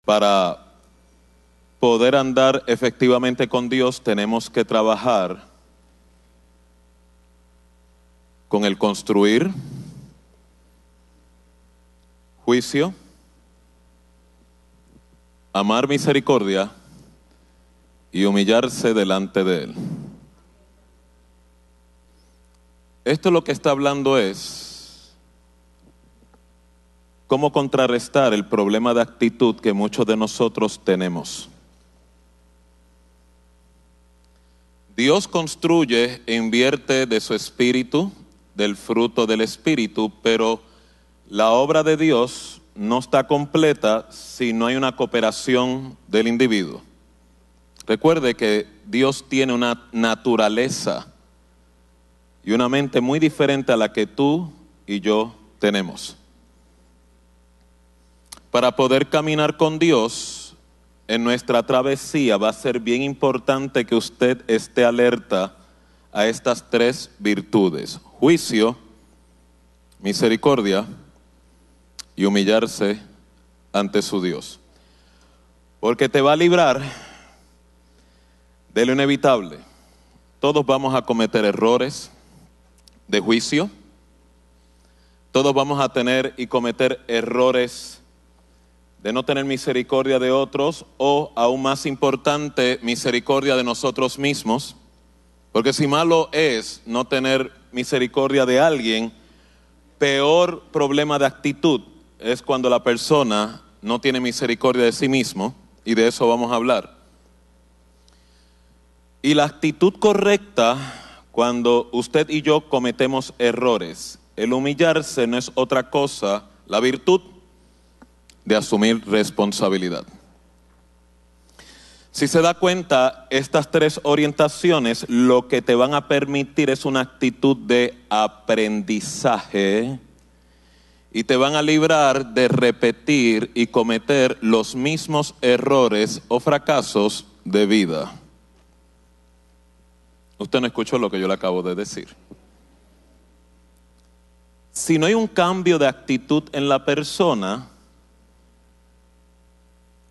Para poder andar efectivamente con Dios, tenemos que trabajar con el construir, juicio, amar misericordia y humillarse delante de Él. Esto lo que está hablando es cómo contrarrestar el problema de actitud que muchos de nosotros tenemos. Dios construye e invierte de su espíritu, del fruto del espíritu, pero la obra de Dios no está completa si no hay una cooperación del individuo. Recuerde que Dios tiene una naturaleza y una mente muy diferente a la que tú y yo tenemos. Para poder caminar con Dios en nuestra travesía va a ser bien importante que usted esté alerta a estas tres virtudes: juicio, misericordia y humillarse ante su Dios. Porque te va a librar de lo inevitable. Todos vamos a cometer errores de juicio. Todos vamos a tener y cometer errores de no tener misericordia de otros, o aún más importante, misericordia de nosotros mismos. Porque si malo es no tener misericordia de alguien, peor problema de actitud es cuando la persona no tiene misericordia de sí mismo, y de eso vamos a hablar. Y la actitud correcta cuando usted y yo cometemos errores, el humillarse no es otra cosa, la virtud de asumir responsabilidad. Si se da cuenta, estas tres orientaciones lo que te van a permitir es una actitud de aprendizaje y te van a librar de repetir y cometer los mismos errores o fracasos de vida. Usted no escuchó lo que yo le acabo de decir. Si no hay un cambio de actitud en la persona,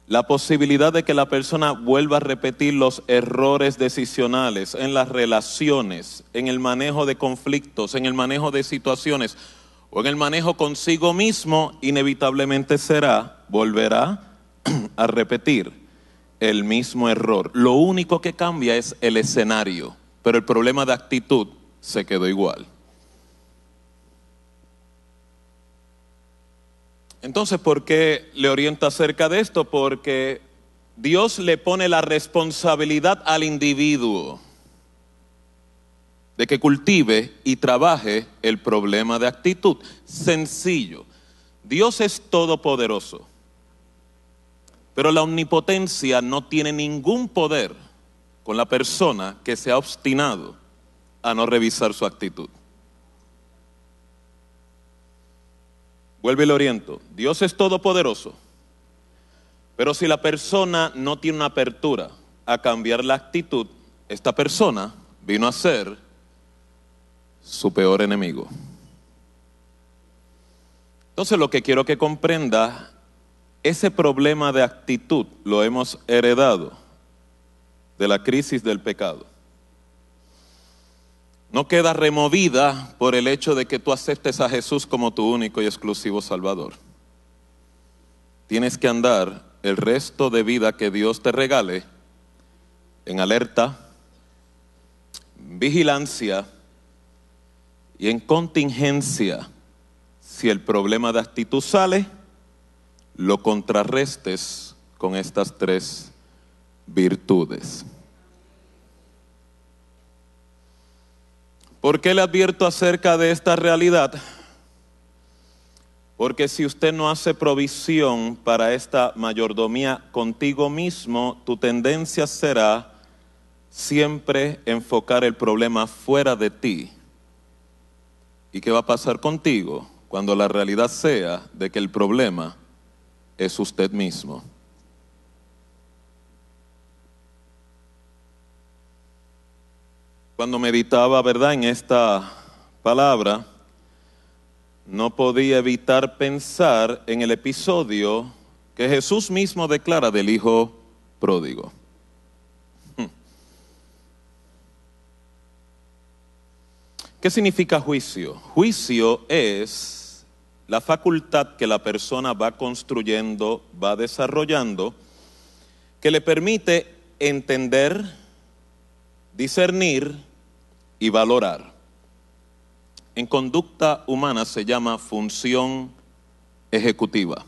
la posibilidad de que la persona vuelva a repetir los errores decisionales en las relaciones, en el manejo de conflictos, en el manejo de situaciones o en el manejo consigo mismo, inevitablemente volverá a repetir el mismo error. Lo único que cambia es el escenario, pero el problema de actitud se quedó igual. Entonces, ¿por qué le oriento acerca de esto? Porque Dios le pone la responsabilidad al individuo de que cultive y trabaje el problema de actitud. Sencillo. Dios es todopoderoso, pero la omnipotencia no tiene ningún poder con la persona que se ha obstinado a no revisar su actitud. Vuelve y le oriento. Dios es todopoderoso, pero si la persona no tiene una apertura a cambiar la actitud, esta persona vino a ser su peor enemigo. Entonces, lo que quiero que comprenda, ese problema de actitud lo hemos heredado de la crisis del pecado. No queda removida por el hecho de que tú aceptes a Jesús como tu único y exclusivo Salvador. Tienes que andar el resto de vida que Dios te regale en alerta, vigilancia y en contingencia. Si el problema de actitud sale, lo contrarrestes con estas tres virtudes. ¿Por qué le advierto acerca de esta realidad? Porque si usted no hace provisión para esta mayordomía contigo mismo, tu tendencia será siempre enfocar el problema fuera de ti. ¿Y qué va a pasar contigo cuando la realidad sea de que el problema es usted mismo? Cuando meditaba, ¿verdad?, en esta palabra, no podía evitar pensar en el episodio que Jesús mismo declara del hijo pródigo. ¿Qué significa juicio? Juicio es la facultad que la persona va construyendo, va desarrollando, que le permite entender, discernir y valorar. En conducta humana se llama función ejecutiva.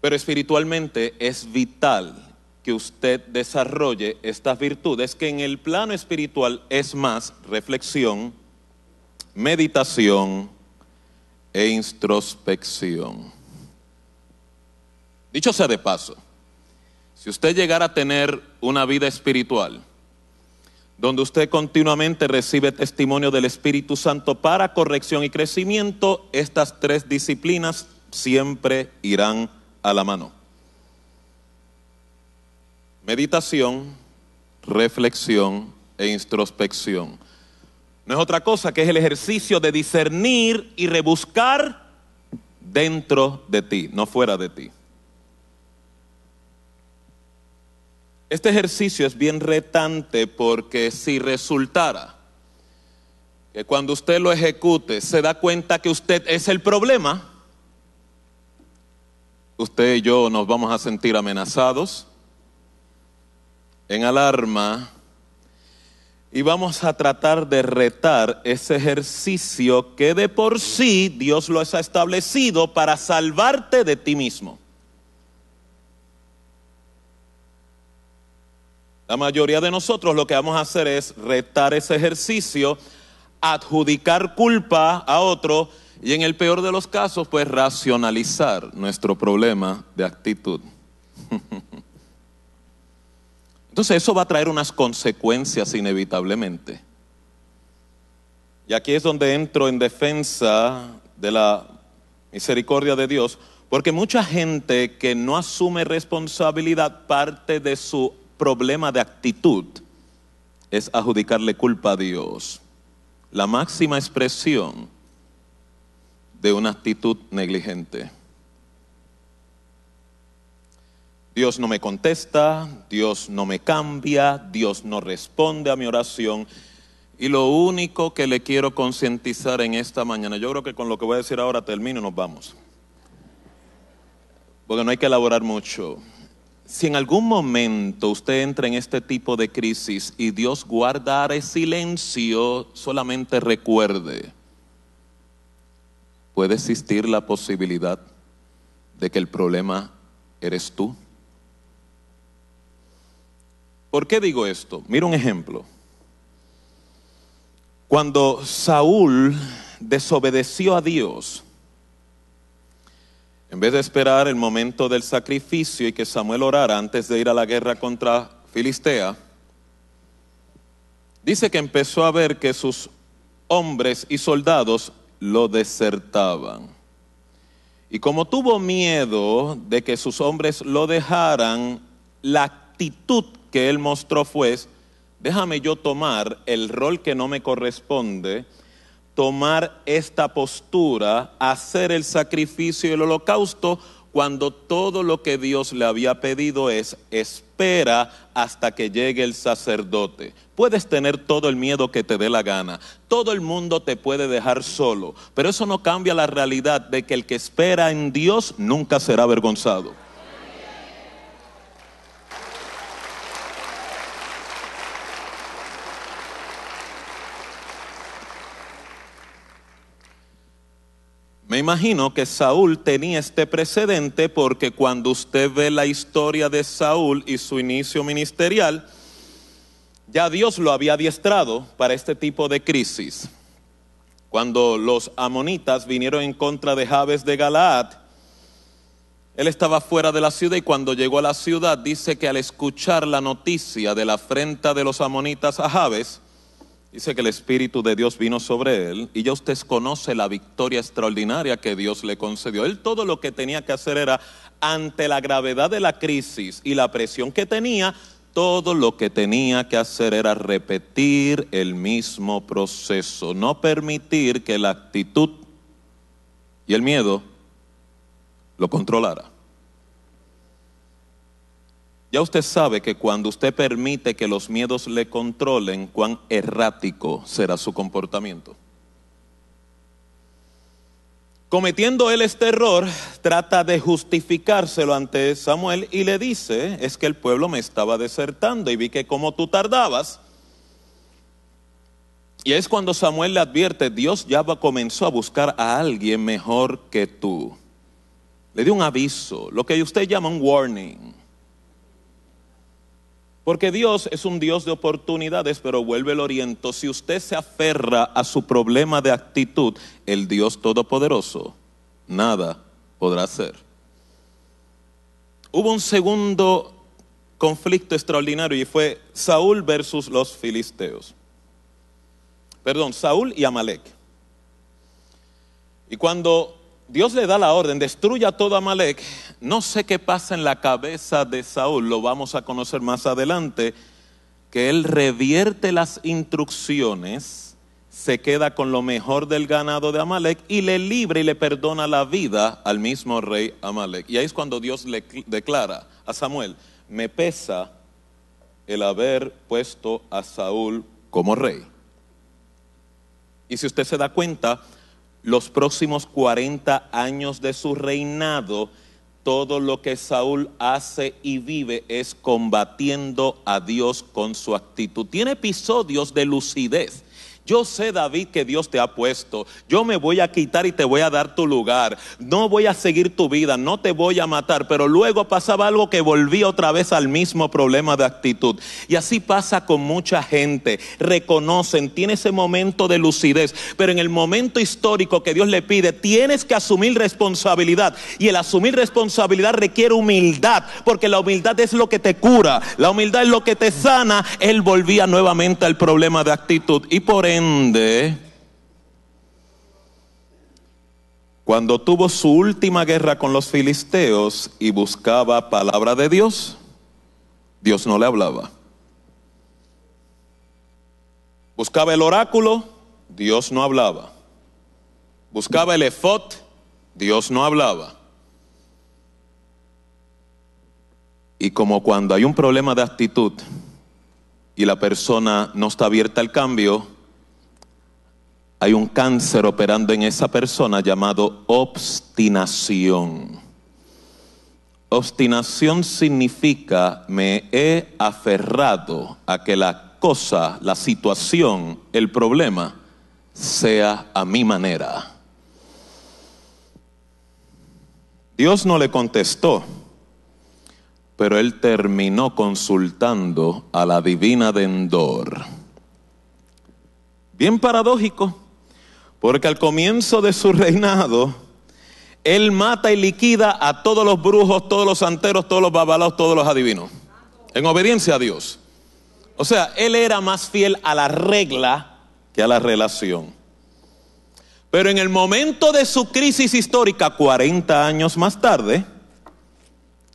Pero espiritualmente es vital que usted desarrolle estas virtudes, que en el plano espiritual es más reflexión, meditación e introspección. Dicho sea de paso, si usted llegara a tener una vida espiritual, donde usted continuamente recibe testimonio del Espíritu Santo para corrección y crecimiento, estas tres disciplinas siempre irán a la mano. Meditación, reflexión e introspección. No es otra cosa que es el ejercicio de discernir y rebuscar dentro de ti, no fuera de ti. Este ejercicio es bien retante porque si resultara que cuando usted lo ejecute se da cuenta que usted es el problema, usted y yo nos vamos a sentir amenazados, en alarma, y vamos a tratar de retar ese ejercicio que de por sí Dios lo ha establecido para salvarte de ti mismo. La mayoría de nosotros lo que vamos a hacer es retar ese ejercicio, adjudicar culpa a otro y en el peor de los casos, pues racionalizar nuestro problema de actitud. Entonces eso va a traer unas consecuencias inevitablemente. Y aquí es donde entro en defensa de la misericordia de Dios, porque mucha gente que no asume responsabilidad, parte de su problema de actitud es adjudicarle culpa a Dios. La máxima expresión de una actitud negligente. Dios no me contesta, Dios no me cambia, Dios no responde a mi oración. Y lo único que le quiero concientizar en esta mañana, yo creo que con lo que voy a decir ahora termino y nos vamos, porque no hay que elaborar mucho. Si en algún momento usted entra en este tipo de crisis y Dios guarda silencio, solamente recuerde, puede existir la posibilidad de que el problema eres tú. ¿Por qué digo esto? Mira un ejemplo. Cuando Saúl desobedeció a Dios, en vez de esperar el momento del sacrificio y que Samuel orara antes de ir a la guerra contra Filistea, dice que empezó a ver que sus hombres y soldados lo desertaban. Y como tuvo miedo de que sus hombres lo dejaran, la actitud que él mostró fue: déjame yo tomar el rol que no me corresponde, tomar esta postura, hacer el sacrificio y el holocausto, cuando todo lo que Dios le había pedido es: espera hasta que llegue el sacerdote. Puedes tener todo el miedo que te dé la gana, todo el mundo te puede dejar solo, pero eso no cambia la realidad de que el que espera en Dios nunca será avergonzado. Me imagino que Saúl tenía este precedente porque cuando usted ve la historia de Saúl y su inicio ministerial, ya Dios lo había adiestrado para este tipo de crisis. Cuando los amonitas vinieron en contra de Jabes de Galaad, él estaba fuera de la ciudad y cuando llegó a la ciudad dice que al escuchar la noticia de la afrenta de los amonitas a Jabes, dice que el Espíritu de Dios vino sobre él y ya usted conoce la victoria extraordinaria que Dios le concedió. Él todo lo que tenía que hacer era, ante la gravedad de la crisis y la presión que tenía, todo lo que tenía que hacer era repetir el mismo proceso, no permitir que la actitud y el miedo lo controlara. Ya usted sabe que cuando usted permite que los miedos le controlen, cuán errático será su comportamiento. Cometiendo él este error, trata de justificárselo ante Samuel y le dice, es que el pueblo me estaba desertando y vi que como tú tardabas. Y es cuando Samuel le advierte, Dios ya comenzó a buscar a alguien mejor que tú. Le dio un aviso, lo que usted llama un warning. Porque Dios es un Dios de oportunidades, pero vuelve el oriento. Si usted se aferra a su problema de actitud, el Dios Todopoderoso nada podrá hacer. Hubo un segundo conflicto extraordinario y fue Saúl versus los filisteos. Perdón, Saúl y Amalek. Y cuando Dios le da la orden, destruya todo Amalek, no sé qué pasa en la cabeza de Saúl, lo vamos a conocer más adelante, que él revierte las instrucciones, se queda con lo mejor del ganado de Amalek y le libra y le perdona la vida al mismo rey Amalek. Y ahí es cuando Dios le declara a Samuel, me pesa el haber puesto a Saúl como rey. Y si usted se da cuenta, los próximos 40 años de su reinado, todo lo que Saúl hace y vive es combatiendo a Dios con su actitud. Tiene episodios de lucidez. Yo sé, David, que Dios te ha puesto. Yo me voy a quitar y te voy a dar tu lugar. No voy a seguir tu vida, no te voy a matar. Pero luego pasaba algo que volvía otra vez al mismo problema de actitud. Y así pasa con mucha gente. Reconocen, tiene ese momento de lucidez. Pero en el momento histórico que Dios le pide, tienes que asumir responsabilidad. Y el asumir responsabilidad requiere humildad. Porque la humildad es lo que te cura. La humildad es lo que te sana. Él volvía nuevamente al problema de actitud. Y por ende, cuando tuvo su última guerra con los filisteos y buscaba palabra de Dios, Dios no le hablaba. Buscaba el oráculo, Dios no hablaba. Buscaba el efod, Dios no hablaba. Y como cuando hay un problema de actitud y la persona no está abierta al cambio, hay un cáncer operando en esa persona llamado obstinación. Obstinación significa me he aferrado a que la cosa, la situación, el problema sea a mi manera. Dios no le contestó, pero él terminó consultando a la divina de Endor. Bien paradójico. Porque al comienzo de su reinado, él mata y liquida a todos los brujos, todos los santeros, todos los babalaos, todos los adivinos. En obediencia a Dios. O sea, él era más fiel a la regla que a la relación. Pero en el momento de su crisis histórica, 40 años más tarde,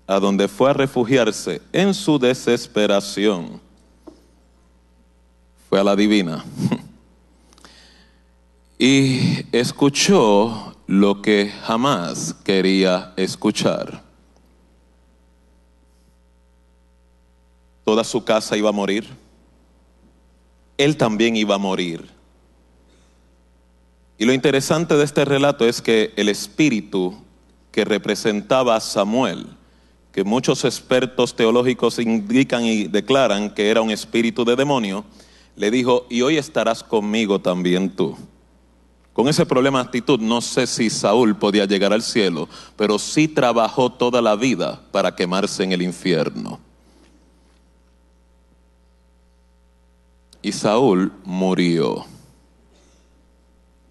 a donde fue a refugiarse en su desesperación, fue a la divina. Y escuchó lo que jamás quería escuchar. Toda su casa iba a morir. Él también iba a morir. Y lo interesante de este relato es que el espíritu que representaba a Samuel, que muchos expertos teológicos indican y declaran que era un espíritu de demonio, le dijo, y hoy estarás conmigo también tú. Con ese problema de actitud, no sé si Saúl podía llegar al cielo, pero sí trabajó toda la vida para quemarse en el infierno. Y Saúl murió.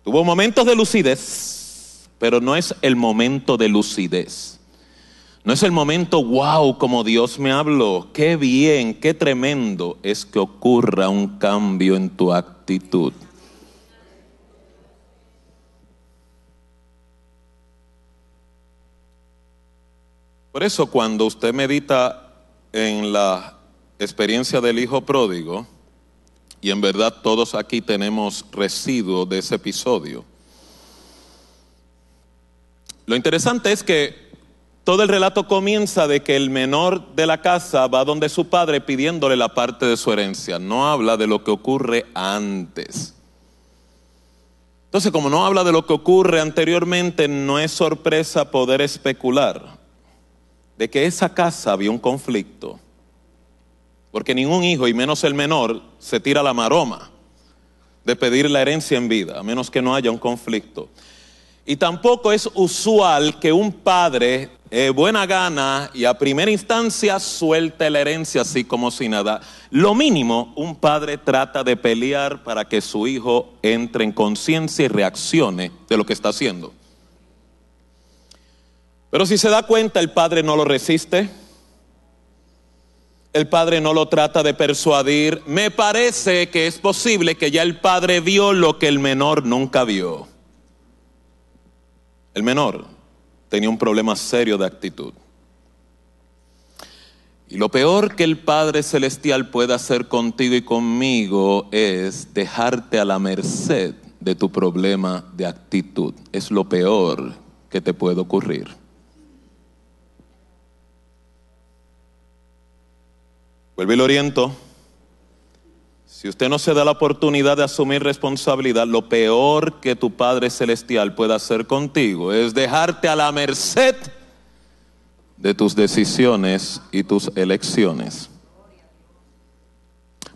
Tuvo momentos de lucidez, pero no es el momento de lucidez. No es el momento, wow, como Dios me habló, qué bien, qué tremendo. Es que ocurra un cambio en tu actitud. Por eso cuando usted medita en la experiencia del hijo pródigo, y en verdad todos aquí tenemos residuos de ese episodio, lo interesante es que todo el relato comienza de que el menor de la casa va donde su padre pidiéndole la parte de su herencia. No habla de lo que ocurre antes. Entonces, como no habla de lo que ocurre anteriormente, no es sorpresa poder especular de que esa casa había un conflicto. Porque ningún hijo, y menos el menor, se tira la maroma de pedir la herencia en vida, a menos que no haya un conflicto. Y tampoco es usual que un padre, buena gana y a primera instancia, suelte la herencia así como si nada. Lo mínimo, un padre trata de pelear para que su hijo entre en conciencia y reaccione de lo que está haciendo. Pero si se da cuenta, el padre no lo resiste. El padre no lo trata de persuadir. Me parece que es posible que ya el padre vio lo que el menor nunca vio. El menor tenía un problema serio de actitud. Y lo peor que el Padre Celestial puede hacer contigo y conmigo es dejarte a la merced de tu problema de actitud. Es lo peor que te puede ocurrir. Vuelvo y lo oriento. Si usted no se da la oportunidad de asumir responsabilidad, lo peor que tu Padre Celestial puede hacer contigo es dejarte a la merced de tus decisiones y tus elecciones.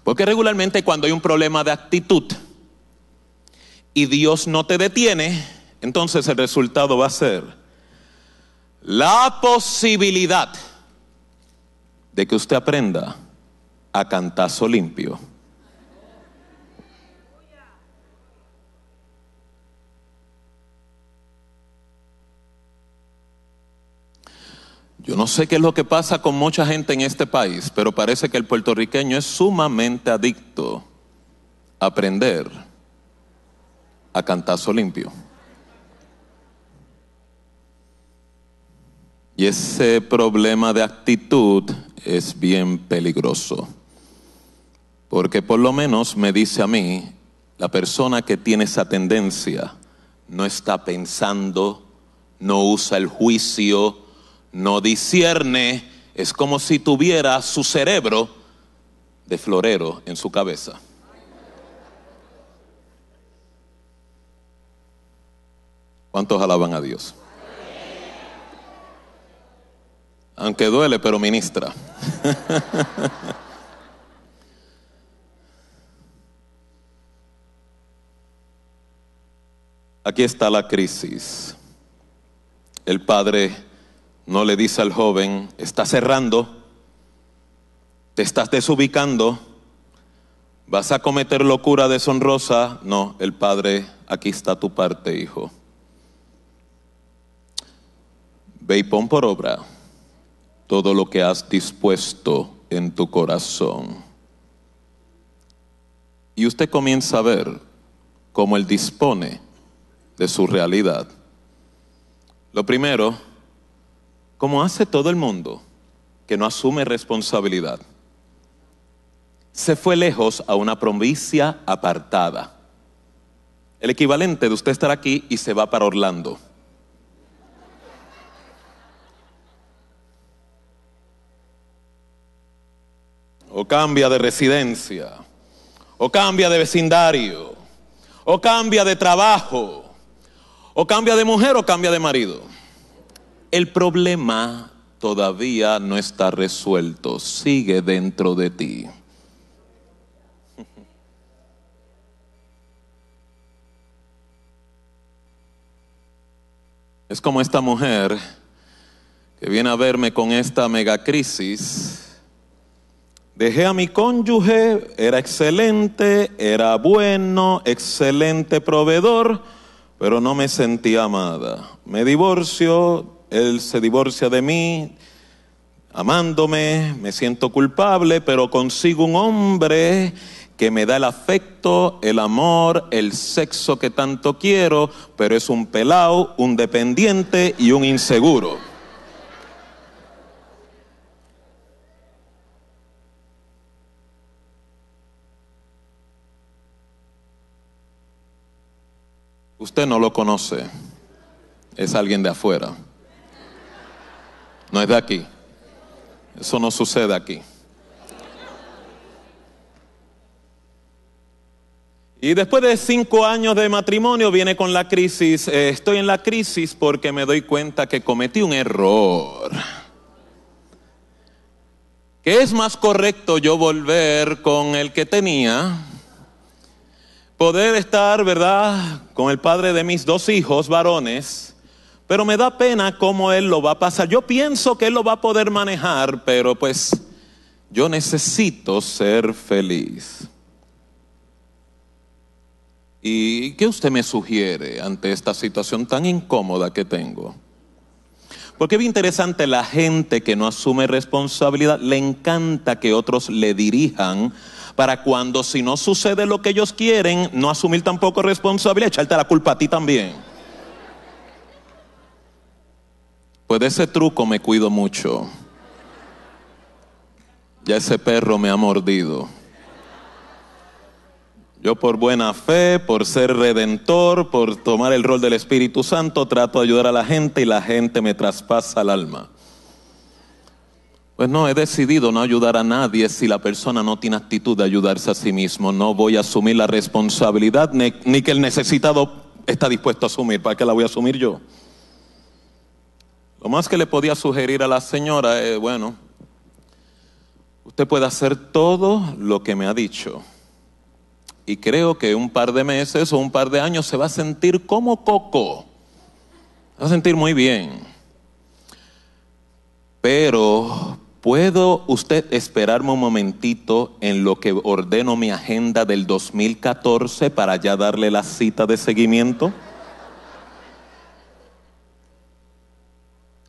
Porque regularmente cuando hay un problema de actitud y Dios no te detiene, entonces el resultado va a ser la posibilidad de que usted aprenda a cantazo limpio. Yo no sé qué es lo que pasa con mucha gente en este país, pero parece que el puertorriqueño es sumamente adicto a aprender a cantazo limpio. Y ese problema de actitud es bien peligroso, porque por lo menos me dice a mí, la persona que tiene esa tendencia no está pensando, no usa el juicio, no discierne, es como si tuviera su cerebro de florero en su cabeza. ¿Cuántos alaban a Dios? Aunque duele, pero ministra. Aquí está la crisis. El padre no le dice al joven, estás cerrando, te estás desubicando, vas a cometer locura deshonrosa. No, el padre, aquí está tu parte, hijo. Ve y pon por obra todo lo que has dispuesto en tu corazón. Y usted comienza a ver cómo él dispone de su realidad. Lo primero, como hace todo el mundo que no asume responsabilidad, se fue lejos a una provincia apartada. El equivalente de usted estar aquí y se va para Orlando. O cambia de residencia, o cambia de vecindario, o cambia de trabajo, o cambia de mujer o cambia de marido. El problema todavía no está resuelto, sigue dentro de ti. Es como esta mujer que viene a verme con esta megacrisis. Dejé a mi cónyuge, era excelente, era bueno, excelente proveedor, pero no me sentía amada. Me divorcio, él se divorcia de mí, amándome, me siento culpable, pero consigo un hombre que me da el afecto, el amor, el sexo que tanto quiero, pero es un pelao, un dependiente y un inseguro. Usted no lo conoce, es alguien de afuera. No es de aquí. Eso no sucede aquí. Y después de 5 años de matrimonio viene con la crisis. Estoy en la crisis porque me doy cuenta que cometí un error. Que es más correcto yo volver con el que tenía, poder estar, ¿verdad?, con el padre de mis 2 hijos varones, pero me da pena cómo él lo va a pasar. Yo pienso que él lo va a poder manejar, pero pues yo necesito ser feliz. ¿Y qué usted me sugiere ante esta situación tan incómoda que tengo? Porque es bien interesante, la gente que no asume responsabilidad, le encanta que otros le dirijan para cuando, si no sucede lo que ellos quieren, no asumir tampoco responsabilidad, echarte la culpa a ti también. Pues de ese truco me cuido mucho. Ya ese perro me ha mordido. Yo por buena fe, por ser redentor, por tomar el rol del Espíritu Santo, trato de ayudar a la gente y la gente me traspasa el alma. Pues no, he decidido no ayudar a nadie si la persona no tiene actitud de ayudarse a sí mismo. No voy a asumir la responsabilidad ni que el necesitado está dispuesto a asumir. ¿Para qué la voy a asumir yo? Lo más que le podía sugerir a la señora es, bueno, usted puede hacer todo lo que me ha dicho. Y creo que un par de meses o un par de años se va a sentir como coco. Se va a sentir muy bien. Pero, ¿puedo usted esperarme un momentito en lo que ordeno mi agenda del 2014 para ya darle la cita de seguimiento?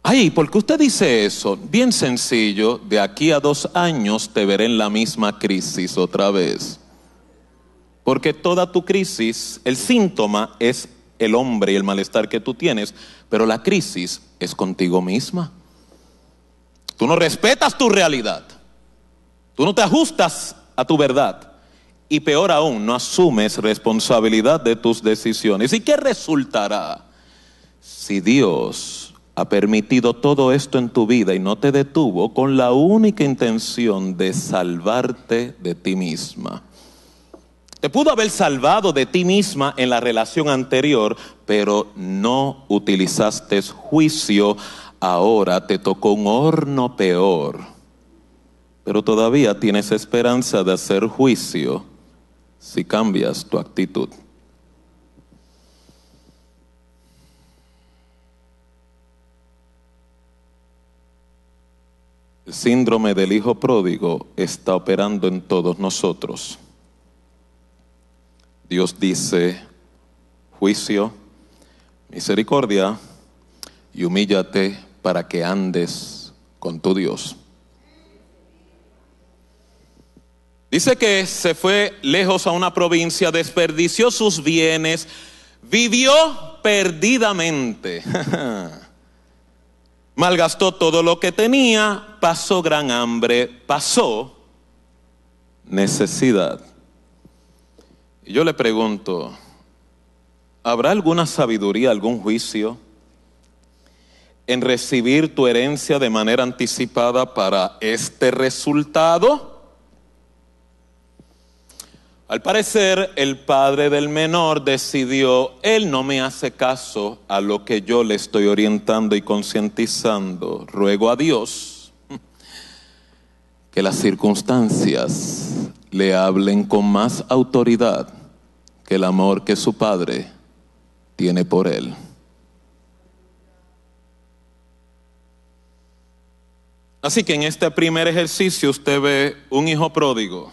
Ay, ¿por qué usted dice eso? Bien sencillo, de aquí a 2 años te veré en la misma crisis otra vez. Porque toda tu crisis, el síntoma es el hombre y el malestar que tú tienes, pero la crisis es contigo misma. Tú no respetas tu realidad, tú no te ajustas a tu verdad y peor aún, no asumes responsabilidad de tus decisiones. ¿Y qué resultará si Dios ha permitido todo esto en tu vida y no te detuvo con la única intención de salvarte de ti misma? Te pudo haber salvado de ti misma en la relación anterior, pero no utilizaste juicio. Ahora te tocó un horno peor, pero todavía tienes esperanza de hacer juicio si cambias tu actitud. El síndrome del hijo pródigo está operando en todos nosotros. Dios dice, juicio, misericordia y humíllate para que andes con tu Dios. Dice que se fue lejos a una provincia, desperdició sus bienes, vivió perdidamente. Malgastó todo lo que tenía, pasó gran hambre, pasó necesidad. Y yo le pregunto, ¿habrá alguna sabiduría, algún juicio en recibir tu herencia de manera anticipada para este resultado? Al parecer, el padre del menor decidió, él no me hace caso a lo que yo le estoy orientando y concientizando. Ruego a Dios que las circunstancias le hablen con más autoridad que el amor que su padre tiene por él. Así que en este primer ejercicio usted ve un hijo pródigo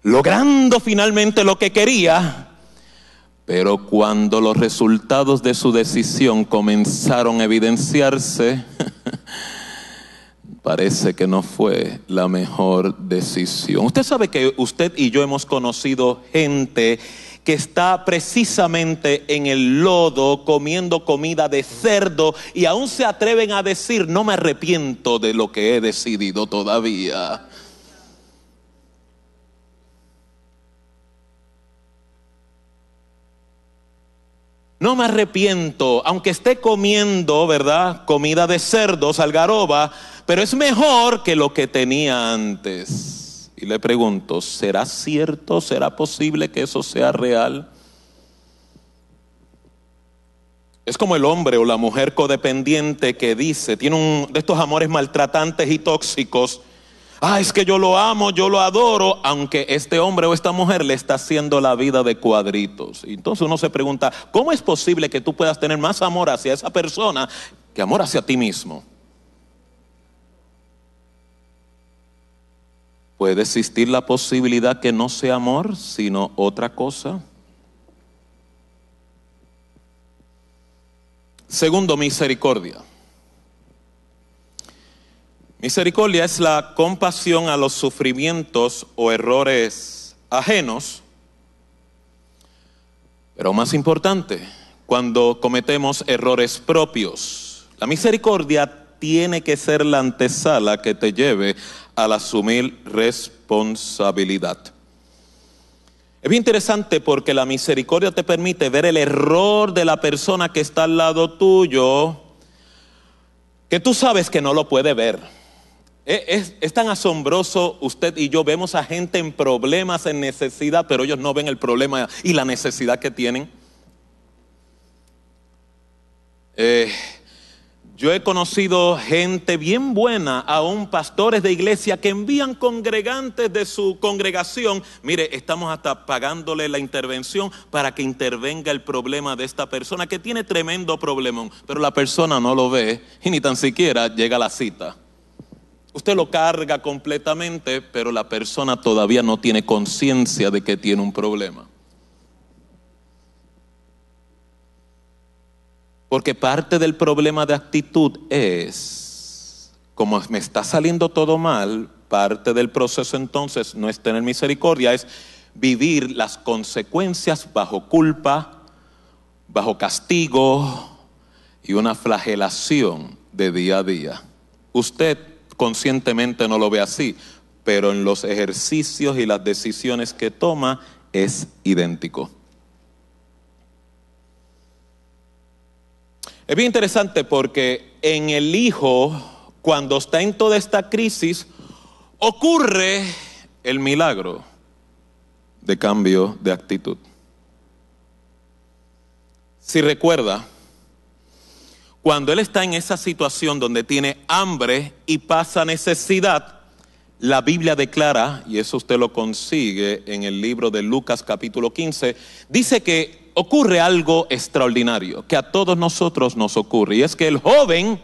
logrando finalmente lo que quería, pero cuando los resultados de su decisión comenzaron a evidenciarse, parece que no fue la mejor decisión. Usted sabe que usted y yo hemos conocido gente que está precisamente en el lodo comiendo comida de cerdo y aún se atreven a decir, no me arrepiento de lo que he decidido todavía. no me arrepiento, aunque esté comiendo, ¿verdad?, comida de cerdos, algarroba, pero es mejor que lo que tenía antes. Y le pregunto, ¿será cierto? ¿Será posible que eso sea real? Es como el hombre o la mujer codependiente que dice, tiene un de estos amores maltratantes y tóxicos. Es que yo lo amo, yo lo adoro, aunque este hombre o esta mujer le está haciendo la vida de cuadritos. Y entonces uno se pregunta, ¿cómo es posible que tú puedas tener más amor hacia esa persona que amor hacia ti mismo? ¿Puede existir la posibilidad que no sea amor, sino otra cosa? Segundo, misericordia. Misericordia es la compasión a los sufrimientos o errores ajenos, pero más importante, cuando cometemos errores propios. La misericordia tiene que ser la antesala que te lleve al asumir responsabilidad. Es bien interesante porque la misericordia te permite ver el error de la persona que está al lado tuyo, que tú sabes que no lo puede ver. Es tan asombroso, usted y yo vemos a gente en problemas, en necesidad, pero ellos no ven el problema y la necesidad que tienen. Yo he conocido gente bien buena, aún pastores de iglesia que envían congregantes de su congregación. Mire, estamos hasta pagándole la intervención para que intervenga el problema de esta persona que tiene tremendo problemón, pero la persona no lo ve y ni tan siquiera llega a la cita. Usted lo carga completamente, pero la persona todavía no tiene conciencia de que tiene un problema. Porque parte del problema de actitud es, como me está saliendo todo mal, parte del proceso entonces no es tener misericordia, es vivir las consecuencias bajo culpa, bajo castigo y una flagelación de día a día. Usted conscientemente no lo ve así, pero en los ejercicios y las decisiones que toma es idéntico. Es bien interesante porque en el hijo, cuando está en toda esta crisis, ocurre el milagro de cambio de actitud. Si recuerda, cuando él está en esa situación donde tiene hambre y pasa necesidad, la Biblia declara, y eso usted lo consigue en el libro de Lucas capítulo 15, dice que ocurre algo extraordinario, que a todos nosotros nos ocurre, y es que el joven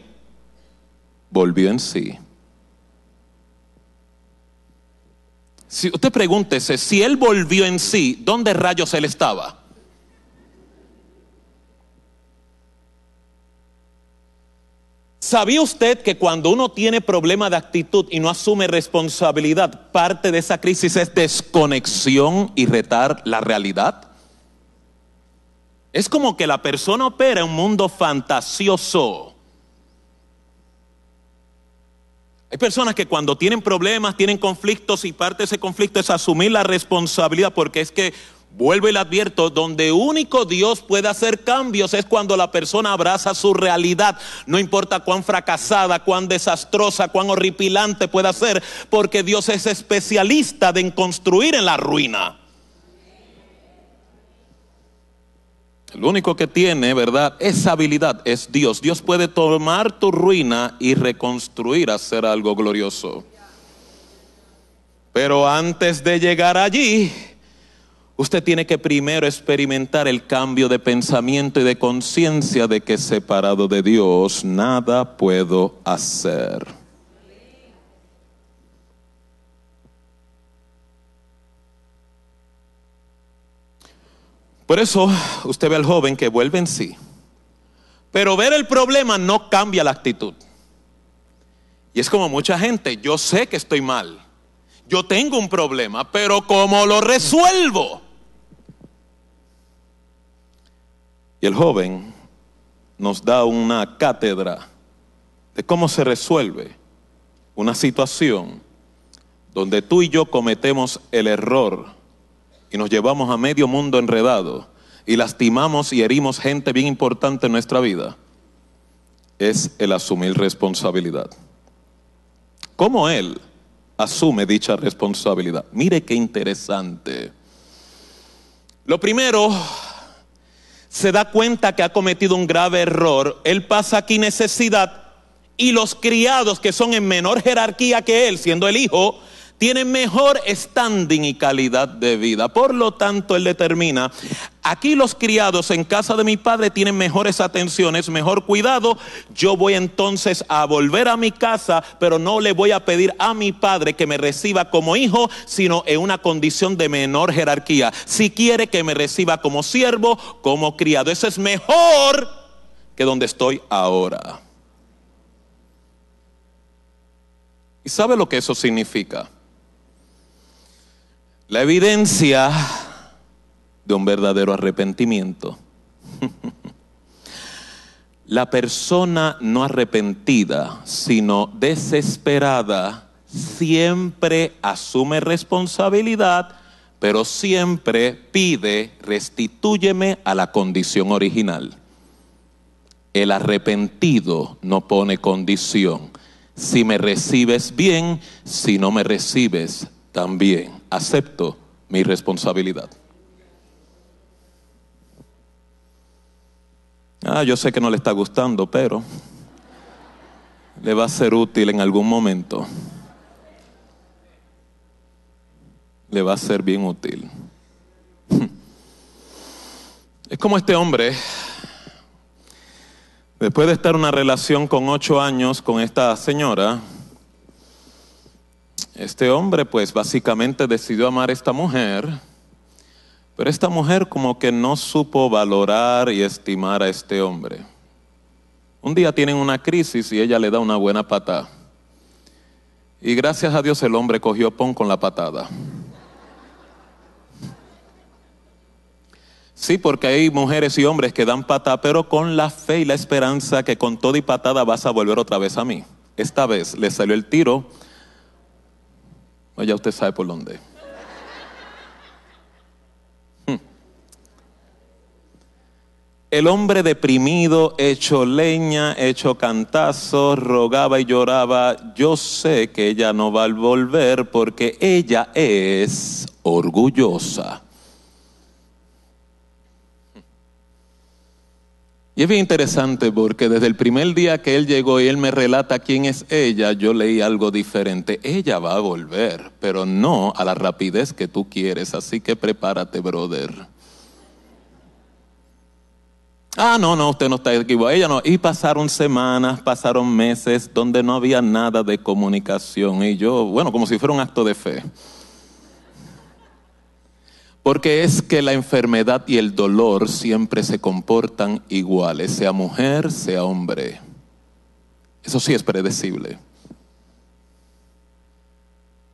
volvió en sí. Si usted pregúntese, si él volvió en sí, ¿dónde rayos él estaba? ¿Sabía usted que cuando uno tiene problema de actitud y no asume responsabilidad, parte de esa crisis es desconexión y retar la realidad? Es como que la persona opera en un mundo fantasioso. Hay personas que cuando tienen problemas, tienen conflictos, y parte de ese conflicto es asumir la responsabilidad, porque es que, vuelvo y le advierto, donde único Dios puede hacer cambios es cuando la persona abraza su realidad. No importa cuán fracasada, cuán desastrosa, cuán horripilante pueda ser, porque Dios es especialista en construir en la ruina. El único que tiene, ¿verdad?, esa habilidad es Dios. Dios puede tomar tu ruina y reconstruir, hacer algo glorioso. Pero antes de llegar allí, usted tiene que primero experimentar el cambio de pensamiento y de conciencia de que separado de Dios nada puedo hacer. Por eso usted ve al joven que vuelve en sí, pero ver el problema no cambia la actitud. Y es como mucha gente, yo sé que estoy mal, yo tengo un problema, pero ¿cómo lo resuelvo? Y el joven nos da una cátedra de cómo se resuelve una situación donde tú y yo cometemos el error y nos llevamos a medio mundo enredado y lastimamos y herimos gente bien importante en nuestra vida, es el asumir responsabilidad. ¿Cómo él asume dicha responsabilidad? Mire qué interesante. Lo primero, se da cuenta que ha cometido un grave error. Él pasa aquí necesidad y los criados, que son en menor jerarquía que él, siendo el hijo, tienen mejor standing y calidad de vida. Por lo tanto, él determina, aquí los criados en casa de mi padre tienen mejores atenciones, mejor cuidado. Yo voy entonces a volver a mi casa, pero no le voy a pedir a mi padre que me reciba como hijo, sino en una condición de menor jerarquía. Si quiere que me reciba como siervo, como criado. Eso es mejor que donde estoy ahora. ¿Y sabe lo que eso significa? La evidencia de un verdadero arrepentimiento. La persona no arrepentida, sino desesperada, siempre asume responsabilidad, pero siempre pide: restitúyeme a la condición original. El arrepentido no pone condición. Si me recibes bien, si no me recibes también. Acepto mi responsabilidad. Yo sé que no le está gustando, pero le va a ser útil en algún momento. Le va a ser bien útil. Es como este hombre, después de estar en una relación con 8 años con esta señora, este hombre pues básicamente decidió amar a esta mujer, pero esta mujer como que no supo valorar y estimar a este hombre. Un día tienen una crisis y ella le da una buena patada. Y gracias a Dios el hombre cogió pon con la patada. Sí, porque hay mujeres y hombres que dan patada, pero con la fe y la esperanza que con toda y patada vas a volver otra vez a mí. Esta vez le salió el tiro. Ya usted sabe por dónde. El hombre deprimido, hecho leña, hecho cantazo, rogaba y lloraba: yo sé que ella no va a volver porque ella es orgullosa. Y es bien interesante porque desde el primer día que él llegó y él me relata quién es ella, yo leí algo diferente. Ella va a volver, pero no a la rapidez que tú quieres, así que prepárate, brother. No, usted no está equivocado. Ella no. Y pasaron semanas, pasaron meses donde no había nada de comunicación. Y yo, bueno, como si fuera un acto de fe. Porque es que la enfermedad y el dolor siempre se comportan iguales, sea mujer, sea hombre. Eso sí es predecible.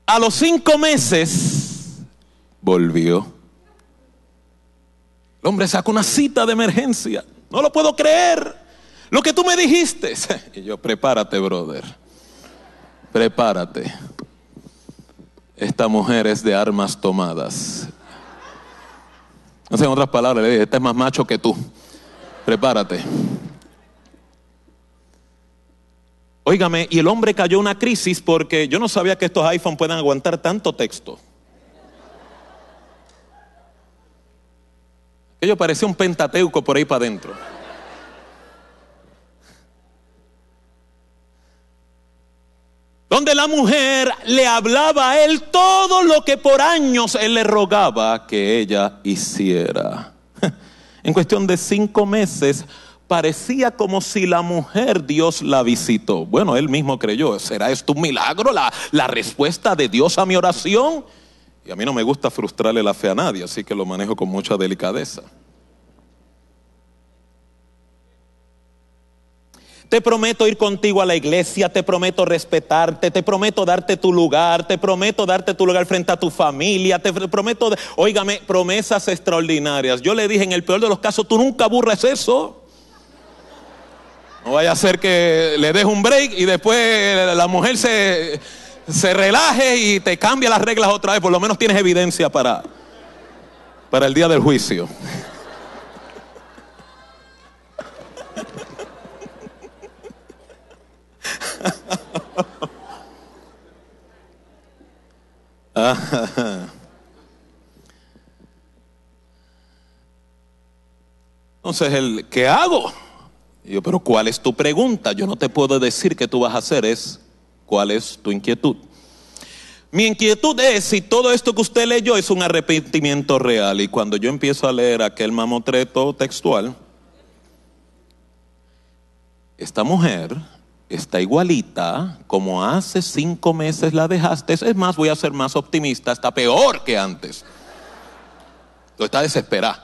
A los 5 meses volvió. El hombre sacó una cita de emergencia. No lo puedo creer. Lo que tú me dijiste. Y yo: prepárate, brother. Prepárate. Esta mujer es de armas tomadas. No sé, en otras palabras, le dije: este es más macho que tú. Prepárate. Óigame, y el hombre cayó en una crisis porque yo no sabía que estos iPhones puedan aguantar tanto texto. Aquello parecía un pentateuco por ahí para adentro. Donde la mujer le hablaba a él todo lo que por años él le rogaba que ella hiciera. En cuestión de 5 meses parecía como si la mujer Dios la visitó. Bueno, él mismo creyó: ¿será esto un milagro? ¿La respuesta de Dios a mi oración? Y a mí no me gusta frustrarle la fe a nadie, así que lo manejo con mucha delicadeza. Te prometo ir contigo a la iglesia, te prometo respetarte, te prometo darte tu lugar, te prometo darte tu lugar frente a tu familia, te prometo, óigame, promesas extraordinarias. Yo le dije: en el peor de los casos, tú nunca aburres eso. No vaya a ser que le des un break y después la mujer se relaje y te cambia las reglas otra vez. Por lo menos tienes evidencia para el día del juicio. Entonces, ¿qué hago? Y yo, pero ¿cuál es tu pregunta? Yo no te puedo decir qué tú vas a hacer, es ¿cuál es tu inquietud? Mi inquietud es si todo esto que usted leyó es un arrepentimiento real. Y cuando yo empiezo a leer aquel mamotreto textual, esta mujer está igualita como hace 5 meses la dejaste. Es más, voy a ser más optimista, está peor que antes. Está desesperada.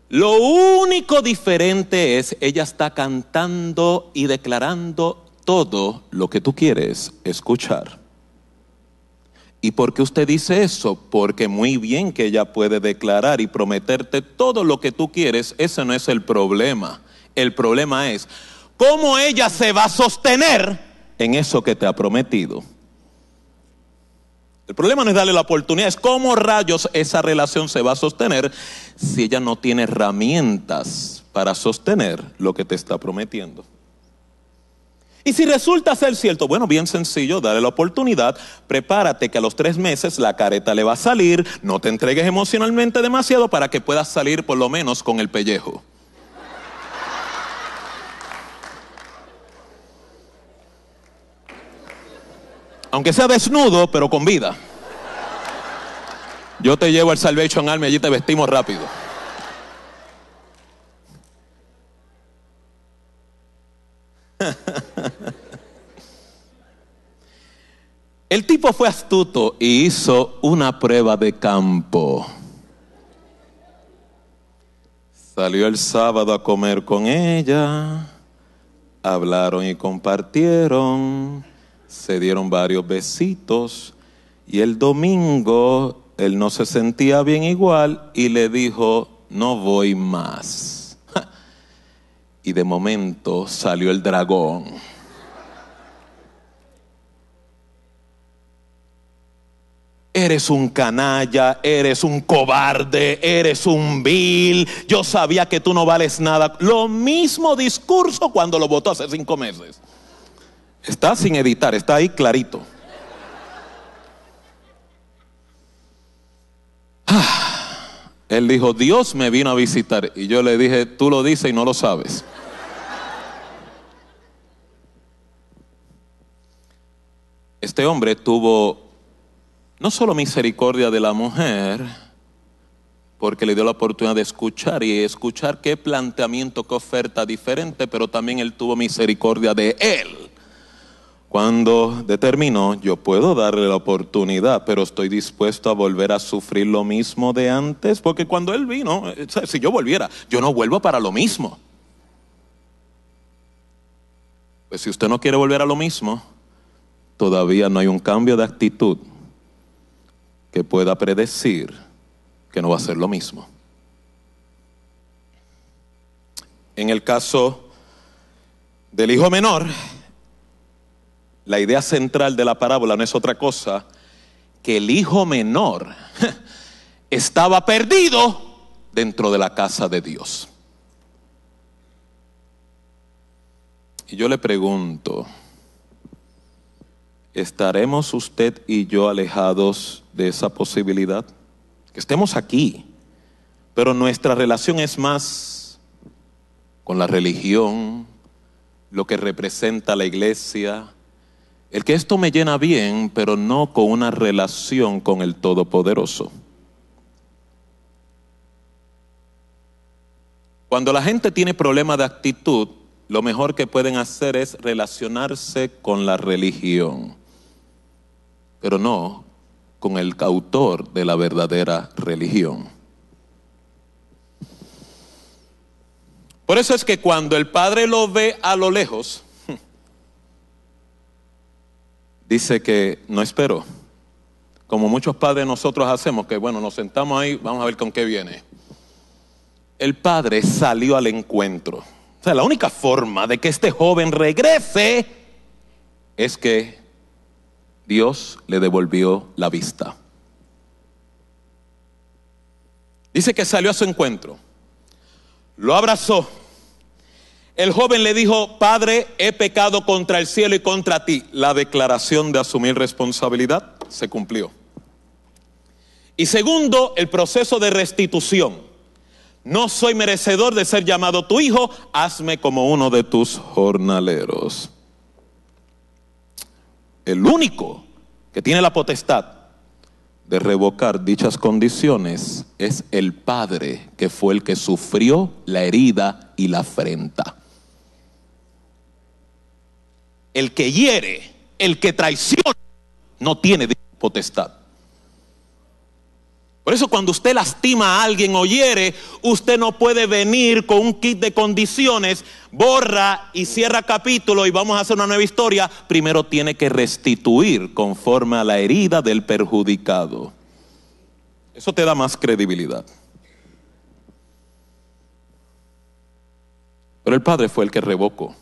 Lo único diferente es, ella está cantando y declarando todo lo que tú quieres escuchar. ¿Y por qué usted dice eso? Porque muy bien que ella puede declarar y prometerte todo lo que tú quieres. Ese no es el problema. El problema es cómo ella se va a sostener en eso que te ha prometido. El problema no es darle la oportunidad, es cómo rayos esa relación se va a sostener si ella no tiene herramientas para sostener lo que te está prometiendo. Y si resulta ser cierto, bueno, bien sencillo, dale la oportunidad, prepárate que a los 3 meses la careta le va a salir, no te entregues emocionalmente demasiado para que puedas salir por lo menos con el pellejo. Aunque sea desnudo, pero con vida. Yo te llevo al Salvation Army, allí te vestimos rápido. El tipo fue astuto y hizo una prueba de campo. Salió el sábado a comer con ella, hablaron y compartieron, se dieron varios besitos y el domingo él no se sentía bien igual y le dijo, no voy más. Y de momento salió el dragón. Eres un canalla, eres un cobarde, eres un vil, yo sabía que tú no vales nada. Lo mismo discurso cuando lo votó hace 5 meses. Está sin editar, está ahí clarito. Él dijo, Dios me vino a visitar. Y yo le dije, tú lo dices y no lo sabes. Este hombre tuvo no solo misericordia de la mujer, porque le dio la oportunidad de escuchar y escuchar qué planteamiento, qué oferta diferente, pero también él tuvo misericordia de él. Cuando determinó, yo puedo darle la oportunidad, pero estoy dispuesto a volver a sufrir lo mismo de antes, porque cuando él vino, si yo volviera, yo no vuelvo para lo mismo. Pues si usted no quiere volver a lo mismo, todavía no hay un cambio de actitud que pueda predecir que no va a ser lo mismo. En el caso del hijo menor, la idea central de la parábola no es otra cosa que el hijo menor estaba perdido dentro de la casa de Dios. Y yo le pregunto, ¿estaremos usted y yo alejados de esa posibilidad? Que estemos aquí, pero nuestra relación es más con la religión, lo que representa la iglesia, el que esto me llena bien, pero no con una relación con el Todopoderoso. Cuando la gente tiene problemas de actitud, lo mejor que pueden hacer es relacionarse con la religión, pero no con el autor de la verdadera religión. Por eso es que cuando el padre lo ve a lo lejos, dice que no esperó. Como muchos padres nosotros hacemos, que bueno, nos sentamos ahí, vamos a ver con qué viene. El padre salió al encuentro. O sea, la única forma de que este joven regrese es que Dios le devolvió la vista. Dice que salió a su encuentro, lo abrazó, El joven le dijo: Padre, he pecado contra el cielo y contra ti. La declaración de asumir responsabilidad se cumplió. Y segundo, el proceso de restitución. No soy merecedor de ser llamado tu hijo, hazme como uno de tus jornaleros. El único que tiene la potestad de revocar dichas condiciones es el Padre, que fue el que sufrió la herida y la afrenta. El que hiere, el que traiciona, no tiene potestad. Por eso cuando usted lastima a alguien o hiere, usted no puede venir con un kit de condiciones, borra y cierra capítulo y vamos a hacer una nueva historia. Primero tiene que restituir conforme a la herida del perjudicado. Eso te da más credibilidad. Pero el padre fue el que revocó.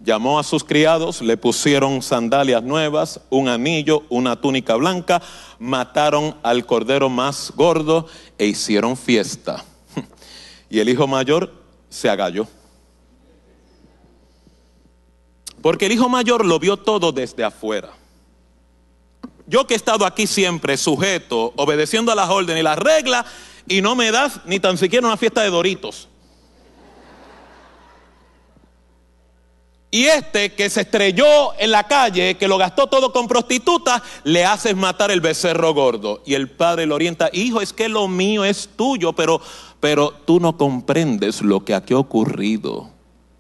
Llamó a sus criados, le pusieron sandalias nuevas, un anillo, una túnica blanca, mataron al cordero más gordo e hicieron fiesta. Y el hijo mayor se agalló. Porque el hijo mayor lo vio todo desde afuera. Yo que he estado aquí siempre sujeto, obedeciendo a las órdenes y las reglas, y no me das ni tan siquiera una fiesta de Doritos. Y este que se estrelló en la calle, que lo gastó todo con prostitutas, le haces matar el becerro gordo. Y el padre le orienta: hijo, es que lo mío es tuyo, pero tú no comprendes lo que aquí ha ocurrido.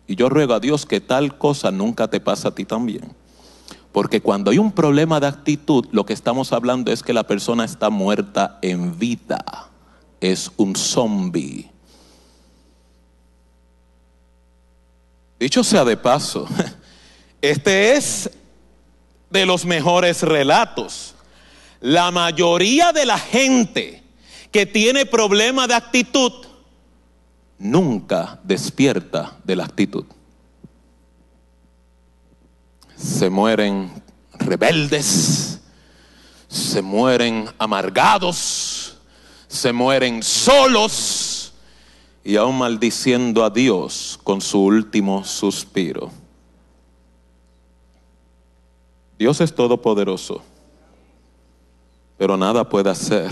Y yo ruego a Dios que tal cosa nunca te pase a ti también. Porque cuando hay un problema de actitud, lo que estamos hablando es que la persona está muerta en vida. Es un zombie. Dicho sea de paso, este es de los mejores relatos. La mayoría de la gente que tiene problema de actitud nunca despierta de la actitud. Se mueren rebeldes, se mueren amargados, se mueren solos, y aún maldiciendo a Dios con su último suspiro. Dios es todopoderoso, pero nada puede hacer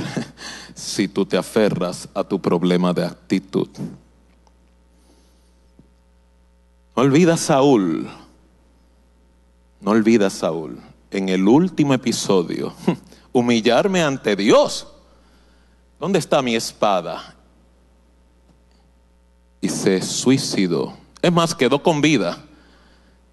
si tú te aferras a tu problema de actitud. No olvides Saúl, no olvides Saúl, en el último episodio, humillarme ante Dios. ¿Dónde está mi espada? Y se suicidó. Es más, quedó con vida.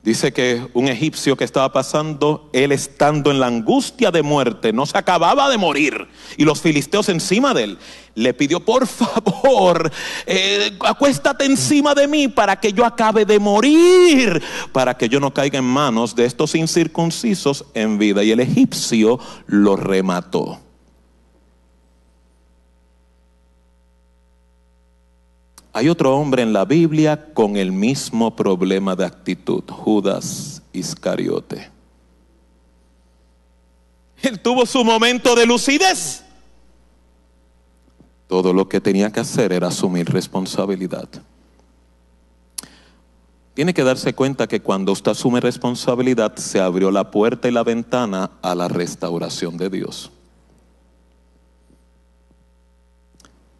Dice que un egipcio que estaba pasando, él estando en la angustia de muerte, no se acababa de morir, y los filisteos encima de él, le pidió: por favor, acuéstate encima de mí para que yo acabe de morir, para que yo no caiga en manos de estos incircuncisos en vida. Y el egipcio lo remató. Hay otro hombre en la Biblia con el mismo problema de actitud: Judas Iscariote. Él tuvo su momento de lucidez. Todo lo que tenía que hacer era asumir responsabilidad. Tiene que darse cuenta que cuando usted asume responsabilidad, se abrió la puerta y la ventana a la restauración de Dios.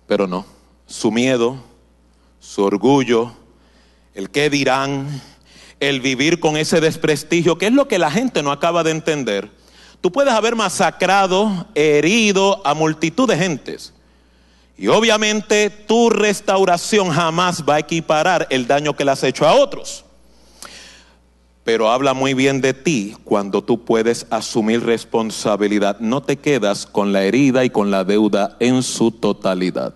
Pero no, su miedo, su orgullo, el qué dirán, el vivir con ese desprestigio, que es lo que la gente no acaba de entender. Tú puedes haber masacrado, herido a multitud de gentes, y obviamente tu restauración jamás va a equiparar el daño que le has hecho a otros. Pero habla muy bien de ti cuando tú puedes asumir responsabilidad. No te quedas con la herida y con la deuda en su totalidad.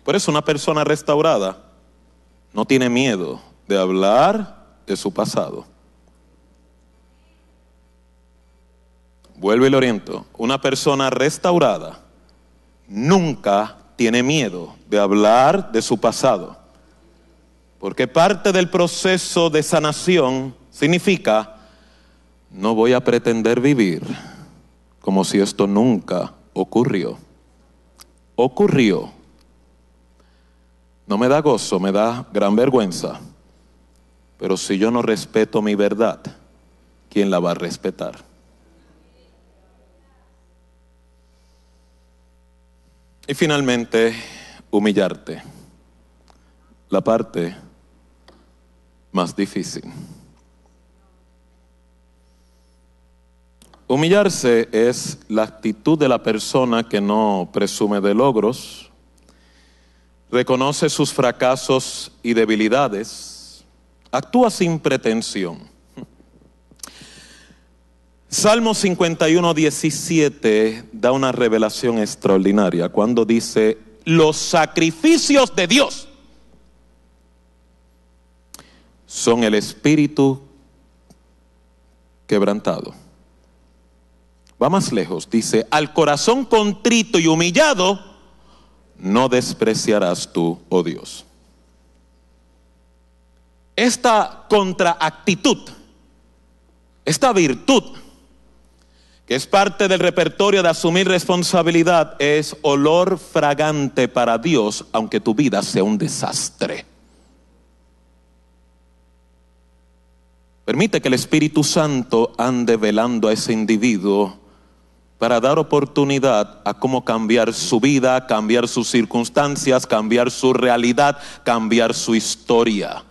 Por eso una persona restaurada no tiene miedo de hablar de su pasado. Vuelvo y le oriento. Una persona restaurada nunca tiene miedo de hablar de su pasado. Porque parte del proceso de sanación significa: no voy a pretender vivir como si esto nunca ocurrió. Ocurrió. No me da gozo, me da gran vergüenza. Pero si yo no respeto mi verdad, ¿quién la va a respetar? Y finalmente, humillarte. La parte más difícil. Humillarse es la actitud de la persona que no presume de logros, reconoce sus fracasos y debilidades, actúa sin pretensión. Salmo 51:17 da una revelación extraordinaria cuando dice: los sacrificios de Dios son el espíritu quebrantado. Va más lejos, dice: al corazón contrito y humillado no despreciarás tú, oh Dios. Esta contraactitud, esta virtud, que es parte del repertorio de asumir responsabilidad, es olor fragante para Dios, aunque tu vida sea un desastre. Permite que el Espíritu Santo ande velando a ese individuo para dar oportunidad a cómo cambiar su vida, cambiar sus circunstancias, cambiar su realidad, cambiar su historia.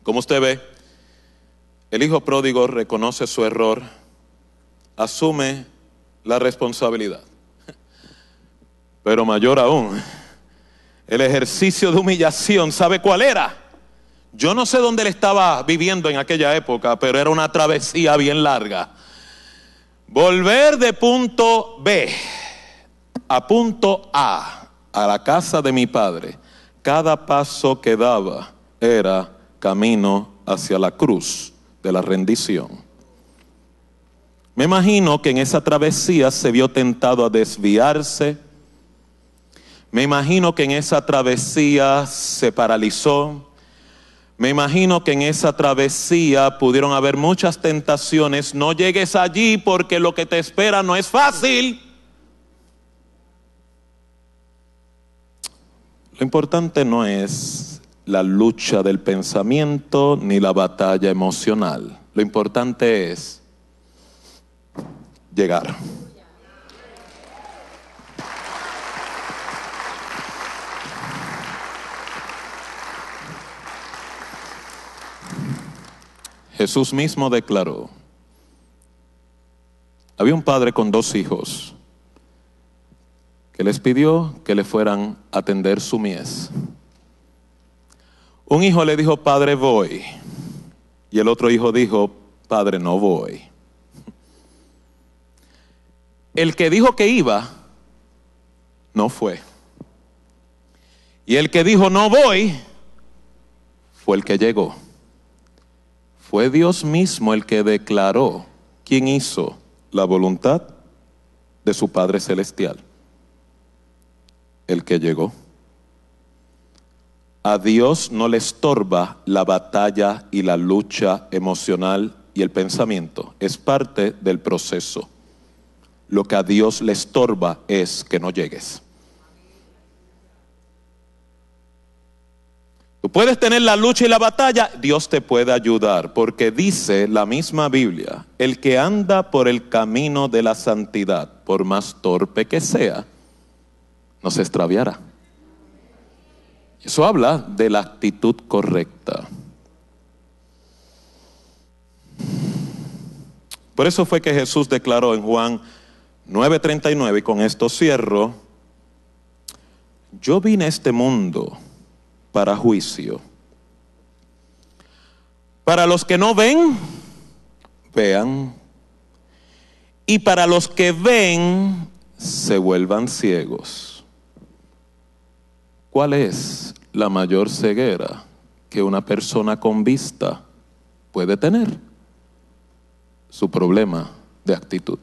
Como usted ve, el hijo pródigo reconoce su error, asume la responsabilidad. Pero mayor aún, el ejercicio de humillación, ¿sabe cuál era? Yo no sé dónde él estaba viviendo en aquella época, pero era una travesía bien larga. Volver de punto B a punto A la casa de mi padre, cada paso que daba era camino hacia la cruz de la rendición. Me imagino que en esa travesía se vio tentado a desviarse. Me imagino que en esa travesía se paralizó. Me imagino que en esa travesía pudieron haber muchas tentaciones. No llegues allí porque lo que te espera no es fácil. Lo importante no es la lucha del pensamiento ni la batalla emocional. Lo importante es llegar. Jesús mismo declaró: había un padre con 2 hijos que les pidió que le fueran a tender su mies. Un hijo le dijo: padre, voy. Y el otro hijo dijo: padre, no voy. El que dijo que iba, no fue. Y el que dijo no voy, fue el que llegó. Fue Dios mismo el que declaró quién hizo la voluntad de su Padre Celestial. El que llegó. A Dios no le estorba la batalla y la lucha emocional y el pensamiento. Es parte del proceso. Lo que a Dios le estorba es que no llegues. Tú puedes tener la lucha y la batalla, Dios te puede ayudar, porque dice la misma Biblia: el que anda por el camino de la santidad, por más torpe que sea, no se extraviará. Eso habla de la actitud correcta. Por eso fue que Jesús declaró en Juan 9:39, y con esto cierro: yo vine a este mundo para juicio. Para los que no ven, vean. Y para los que ven, se vuelvan ciegos. ¿Cuál es la mayor ceguera que una persona con vista puede tener? Su problema de actitud.